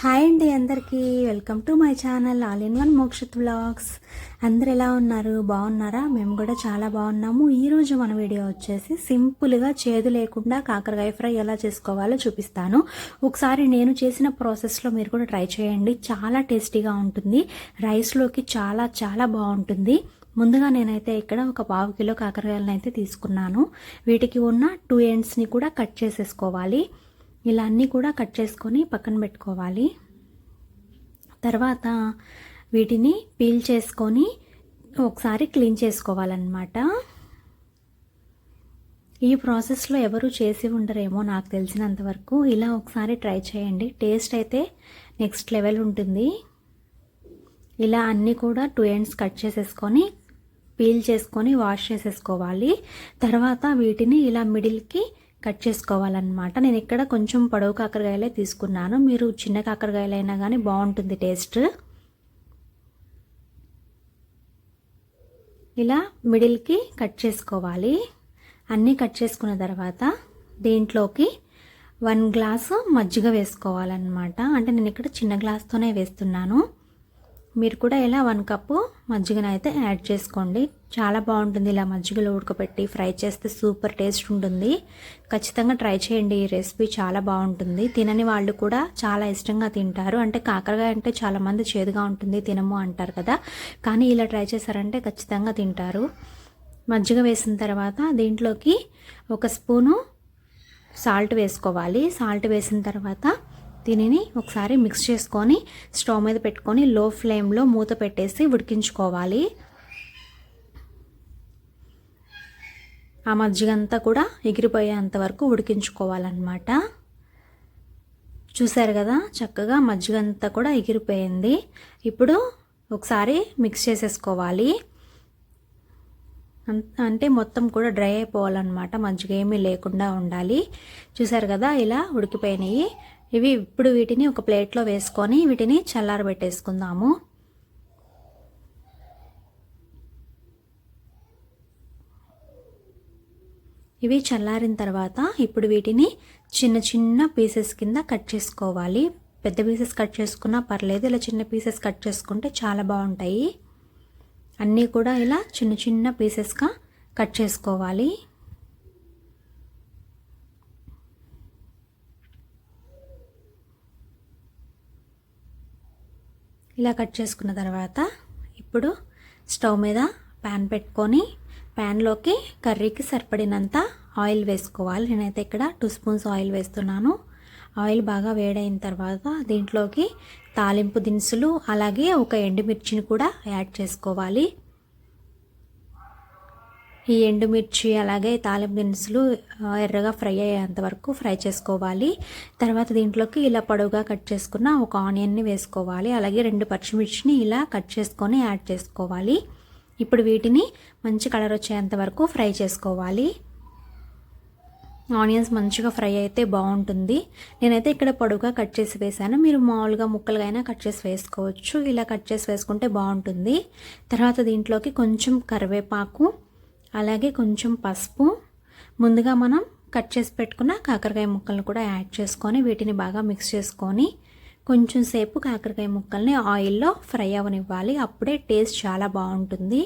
Hi అండి, అందరికీ welcome to my channel all in one Mokshith vlogs. అందరు ఎలా ఉన్నారు? బాగున్నారా? మేము కూడా చాలా బాగున్నాము. ఈరోజు మన వీడియో వచ్చేసి సింపుల్గా చేదు లేకుండా కాకరకాయ ఫ్రై ఎలా చేసుకోవాలో చూపిస్తాను. ఒకసారి నేను చేసిన ప్రాసెస్లో మీరు కూడా ట్రై చేయండి. చాలా టేస్టీగా ఉంటుంది. రైస్లోకి చాలా చాలా బాగుంటుంది. ముందుగా నేనైతే ఇక్కడ ఒక 1/2 కిలో కాకరకాయలను అయితే తీసుకున్నాను. వీటికి ఉన్న 2 ఎండ్స్ని కూడా కట్ చేసేసుకోవాలి. ఇలా అన్నీ కూడా కట్ చేసుకొని పక్కన పెట్టుకోవాలి. తర్వాత వీటిని పీల్ చేసుకొని ఒకసారి క్లీన్ చేసుకోవాలన్నమాట. ఈ ప్రాసెస్లో ఎవరు చేసి ఉండరేమో నాకు తెలిసినంతవరకు. ఇలా ఒకసారి ట్రై చేయండి. టేస్ట్ అయితే నెక్స్ట్ లెవెల్ ఉంటుంది. ఇలా అన్నీ కూడా 2 ఎండ్స్ కట్ చేసేసుకొని పీల్ చేసుకొని వాష్ చేసేసుకోవాలి. తర్వాత వీటిని ఇలా మిడిల్కి కట్ చేసుకోవాలన్నమాట. నేను ఇక్కడ కొంచెం పొడవు కాకరకాయలే తీసుకున్నాను. మీరు చిన్న కాకరకాయలైనా కానీ బాగుంటుంది టేస్ట్. ఇలా మిడిల్కి కట్ చేసుకోవాలి. అన్నీ కట్ చేసుకున్న తర్వాత దీంట్లోకి 1 గ్లాసు మజ్జిగ వేసుకోవాలన్నమాట. అంటే నేను ఇక్కడ చిన్న గ్లాస్తోనే వేస్తున్నాను. మీరు కూడా ఇలా 1 కప్పు మజ్జిగనైతే యాడ్ చేసుకోండి. చాలా బాగుంటుంది. ఇలా మజ్జిగలో ఉడకపెట్టి ఫ్రై చేస్తే సూపర్ టేస్ట్ ఉంటుంది. ఖచ్చితంగా ట్రై చేయండి. ఈ రెసిపీ చాలా బాగుంటుంది. తినని వాళ్ళు కూడా చాలా ఇష్టంగా తింటారు. అంటే కాకరకాయ అంటే చాలామంది చేదుగా ఉంటుంది తినము అంటారు కదా, కానీ ఇలా ట్రై చేశారంటే ఖచ్చితంగా తింటారు. మజ్జిగ వేసిన తర్వాత దీంట్లోకి 1 స్పూను సాల్ట్ వేసుకోవాలి. సాల్ట్ వేసిన తర్వాత దీనిని ఒకసారి మిక్స్ చేసుకొని స్టవ్ మీద పెట్టుకొని లో ఫ్లేమ్లో మూత పెట్టేసి ఉడికించుకోవాలి. ఆ మజ్జిగంతా కూడా ఎగిరిపోయేంత వరకు ఉడికించుకోవాలన్నమాట. చూసారు కదా, చక్కగా మజ్జిగంతా కూడా ఎగిరిపోయింది. ఇప్పుడు ఒకసారి మిక్స్ చేసేసుకోవాలి. అంటే మొత్తం కూడా డ్రై అయిపోవాలన్నమాట. మజ్జిగ ఏమీ లేకుండా ఉండాలి. చూసారు కదా, ఇలా ఉడికిపోయినాయి. ఇప్పుడు వీటిని ఒక ప్లేట్లో వేసుకొని వీటిని చల్లారబెట్టేసుకుందాము. ఇవి చల్లారిన తర్వాత ఇప్పుడు వీటిని చిన్న చిన్న పీసెస్ కింద కట్ చేసుకోవాలి. పెద్ద పీసెస్ కట్ చేసుకున్నా పర్లేదు, ఇలా చిన్న పీసెస్ కట్ చేసుకుంటే చాలా బాగుంటాయి. అన్నీ కూడా ఇలా చిన్న చిన్న పీసెస్గా కట్ చేసుకోవాలి. ఇలా కట్ చేసుకున్న తర్వాత ఇప్పుడు స్టవ్ మీద ప్యాన్ పెట్టుకొని ప్యాన్లోకి కర్రీకి సరిపడినంత ఆయిల్ వేసుకోవాలి. నేనైతే ఇక్కడ 2 స్పూన్స్ ఆయిల్ వేస్తున్నాను. ఆయిల్ బాగా వేడైన తర్వాత దీంట్లోకి తాలింపు దినుసులు అలాగే 1 ఎండుమిర్చిని కూడా యాడ్ చేసుకోవాలి. ఈ ఎండుమిర్చి అలాగే తాలింపు దినుసులు ఎర్రగా ఫ్రై అయ్యేంత వరకు ఫ్రై చేసుకోవాలి. తర్వాత దీంట్లోకి ఇలా పొడవుగా కట్ చేసుకున్న 1 ఆనియన్ని వేసుకోవాలి. అలాగే 2 పచ్చిమిర్చిని ఇలా కట్ చేసుకొని యాడ్ చేసుకోవాలి. ఇప్పుడు వీటిని మంచి కలర్ వచ్చేంత వరకు ఫ్రై చేసుకోవాలి. ఆనియన్స్ మంచిగా ఫ్రై అయితే బాగుంటుంది. నేనైతే ఇక్కడ పొడవుగా కట్ చేసి వేసాను. మీరు మామూలుగా ముక్కలుగా అయినా కట్ చేసి వేసుకోవచ్చు. ఇలా కట్ చేసి వేసుకుంటే బాగుంటుంది. తర్వాత దీంట్లోకి కొంచెం కరివేపాకు అలాగే కొంచెం పసుపు, ముందుగా మనం కట్ చేసి పెట్టుకున్న కాకరకాయ ముక్కలను కూడా యాడ్ చేసుకొని వీటిని బాగా మిక్స్ చేసుకొని కొంచెం సేపు కాకరకాయ ముక్కల్ని ఆయిల్లో ఫ్రై అవనివ్వాలి. అప్పుడే టేస్ట్ చాలా బాగుంటుంది.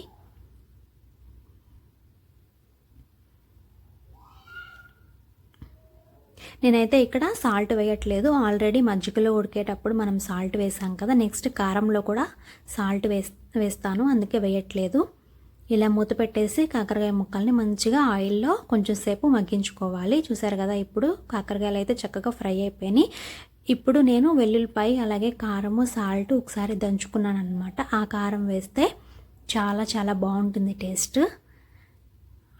నేనైతే ఇక్కడ సాల్ట్ వేయట్లేదు. ఆల్రెడీ మజ్జిగలో ఉడికేటప్పుడు మనం సాల్ట్ వేసాం కదా, నెక్స్ట్ కారంలో కూడా సాల్ట్ వేస్తాను, అందుకే వేయట్లేదు. ఇలా మూత పెట్టేసి కాకరకాయ ముక్కల్ని మంచిగా ఆయిల్లో కొంచెం సేపు మగ్గించుకోవాలి. చూసారు కదా, ఇప్పుడు కాకరకాయలు అయితే చక్కగా ఫ్రై అయిపోయినాయి. ఇప్పుడు నేను వెల్లుల్లిపాయ అలాగే కారము సాల్ట్ ఒకసారి దంచుకున్నాను అనమాట. ఆ కారం వేస్తే చాలా చాలా బాగుంటుంది టేస్ట్.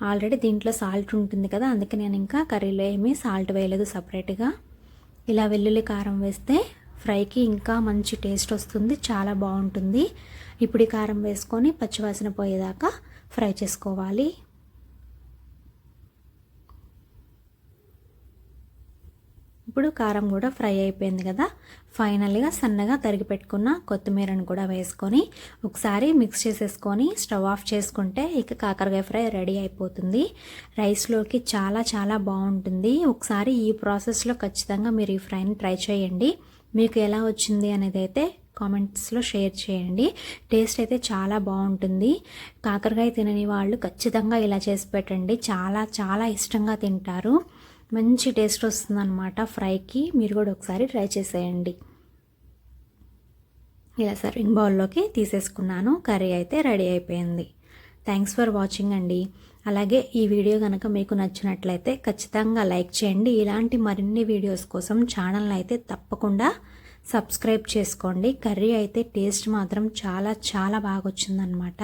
ఆల్రెడీ దీంట్లో సాల్ట్ ఉంటుంది కదా, అందుకే నేను ఇంకా కర్రీలో ఏమీ సాల్ట్ వేయలేదు సపరేట్గా. ఇలా వెల్లుల్లి కారం వేస్తే ఫ్రైకి ఇంకా మంచి టేస్ట్ వస్తుంది, చాలా బాగుంటుంది. ఇప్పుడు ఈ కారం వేసుకొని పచ్చివాసన పోయేదాకా ఫ్రై చేసుకోవాలి. ఇప్పుడు కారం కూడా ఫ్రై అయిపోయింది కదా, ఫైనల్గా సన్నగా తరిగి పెట్టుకున్న కొత్తిమీరను కూడా వేసుకొని ఒకసారి మిక్స్ చేసేసుకొని స్టవ్ ఆఫ్ చేసుకుంటే ఇక కాకరకాయ ఫ్రై రెడీ అయిపోతుంది. రైస్లోకి చాలా చాలా బాగుంటుంది. ఒకసారి ఈ ప్రాసెస్లో ఖచ్చితంగా మీరు ఈ ఫ్రైని ట్రై చేయండి. మీకు ఎలా వచ్చింది అనేది అయితే కామెంట్స్లో షేర్ చేయండి. టేస్ట్ అయితే చాలా బాగుంటుంది. కాకరకాయ తినని వాళ్ళు ఖచ్చితంగా ఇలా చేసి పెట్టండి, చాలా చాలా ఇష్టంగా తింటారు. మంచి టేస్ట్ వస్తుందన్నమాట ఫ్రైకి. మీరు కూడా ఒకసారి ట్రై చేసేయండి. ఇలా సర్వింగ్ బౌల్లోకి తీసేసుకున్నాను. కర్రీ అయితే రెడీ అయిపోయింది. థ్యాంక్స్ ఫర్ వాచింగ్ అండి. అలాగే ఈ వీడియో కనుక మీకు నచ్చినట్లయితే ఖచ్చితంగా లైక్ చేయండి. ఇలాంటి మరిన్ని వీడియోస్ కోసం ఛానల్ని అయితే తప్పకుండా సబ్స్క్రైబ్ చేసుకోండి. కర్రీ అయితే టేస్ట్ మాత్రం చాలా చాలా బాగా వచ్చిందనమాట.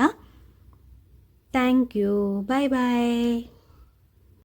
Thank you. Bye bye.